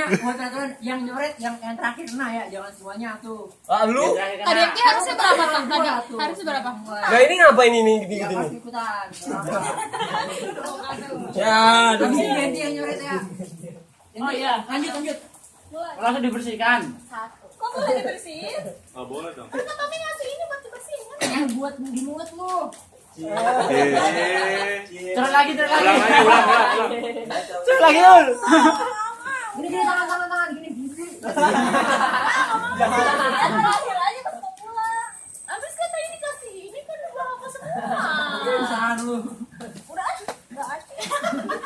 buat peraturan yang nyoret yang terakhir kena ya, jangan semuanya tuh. Ah lu? Tadi harusnya berapa Bang? Tadi harusnya berapa? Nah ini ngapain ini gini Ya gini? pasti ikutan. Ya, Tapi ganti yang nyoret ya. Oh iya, Lanjut. langsung dibersihkan. Kok boleh dibersihin? Oh boleh dong. Kan kami ngasih ini buat dibersihin. Yang buat di mulut lu. Terus lagi. Ulang. Terus lagi Ul. Gini tangan gini. Terakhir aja pas mau pulang. Abis kata ini kasih ini kan udah apa semua. Usahaan lu. Udah aja.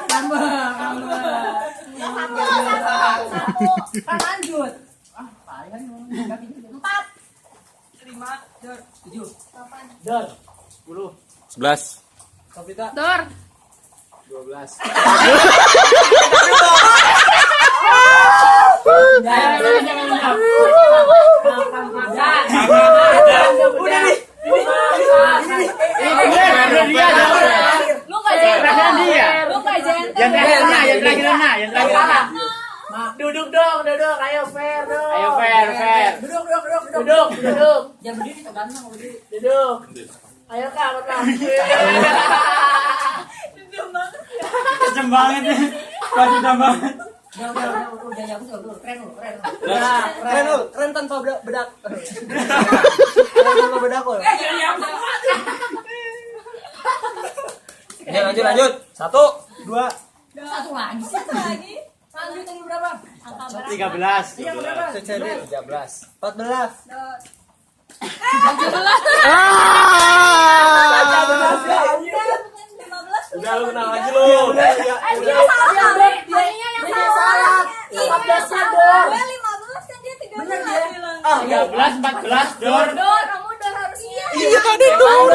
Tambah. Satu. Kan lanjut. Ah, paling kan 4. 5, 7. Dor. 10. 11. Kapita. Dor. 12. Udah nih. Lu enggak jantan. Lu enggak jantan. Yang terakhir mana? Duduk. Ayo fair dong. Ayo fair. Duduk. Jangan berdiri, tergantung berdiri. Duduk. Ayo Kak, makan. Kejem banget nih. Pasti banget. Udah jago tuh, keren lu. Keren tanpa bedak. Keren tanpa bedak kok. Lanjut. 1, 2. Satu lagi. Lanjut tadi berapa? Angka berapa? 13. Iya, berapa? 13. 14. Udah lu kenal lagi lu. Dia salah. Tadinya yang salah. 14-nya Dor. Gue 15 kan dia 13 bilang. 13, 14, Dor. Dor, kamu udah harusnya. Iya tadi tuh.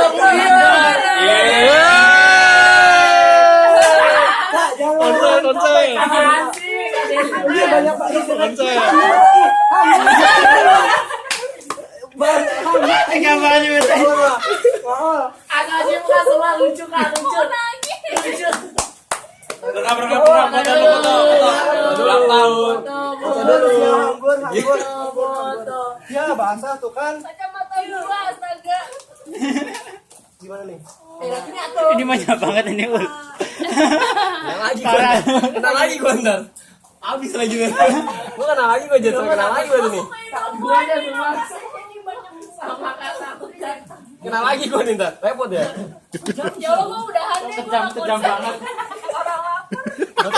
Konsen. Iya banyak banget konsen. Enggak banyak betul. Agak aja muka semua lucu kan, lucu. Nangis. Berapa foto. Ulang tahun. Foto. Ya basah tuh kan. Kacamata gua astaga. Gimana nih? Ini atuh. Ini banyak banget ini Ul. Kenal lagi gua ntar. Abis lagi nih. Gua kenal lagi gua jatuh kenal lagi gua nih. Gua aja semua. Sama kakak. Kenal lagi gua nih ntar. Repot ya. Ya Allah gua udahan deh. Kejam banget. Orang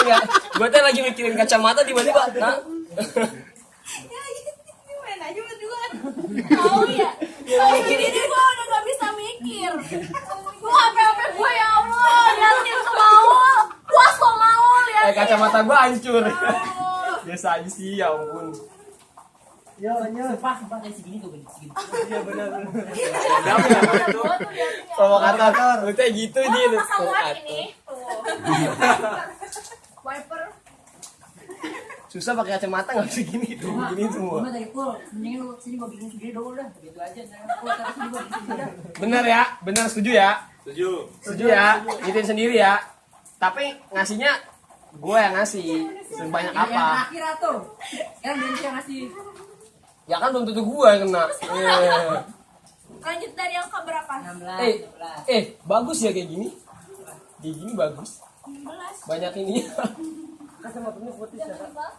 lapar. Gua tuh lagi mikirin kacamata tiba-tiba. Nah. Ya ini main aja berduaan. Tahu ya? Kayak gini deh gua udah gak bisa mikir. Gua HP gua ya Allah, liatin tuh Maul. Puas lo Maul ya. Kacamata gua hancur. Biasa aja sih, ya ampun. Ya, sumpah kayak segini tuh, segini. Iya benar. Gua tuh liatin ya. Provokator. Lu kayak gitu dia. Pasang buat ini. Tuh. Wiper. Susah pakai kacamata enggak bisa gini tuh. Gini semua. Gua dari full, mendingan lu sini gua bikin sendiri dulu dah. Gitu aja, jangan gua taruh sini gua bikin sendiri dah. Bener ya? Bener setuju ya? Setuju. Setuju ya? Bikin sendiri ya. Tapi ngasihnya gue yang ngasih. Sebanyak Yang apa? terakhir atuh. Kan dia yang ngasih. Ya kan belum tentu gue yang kena. Lanjut dari angka berapa? 16. Bagus ya kayak gini. Kayak gini bagus. 16. Banyak ini. Kacamata putih. Jangan banget.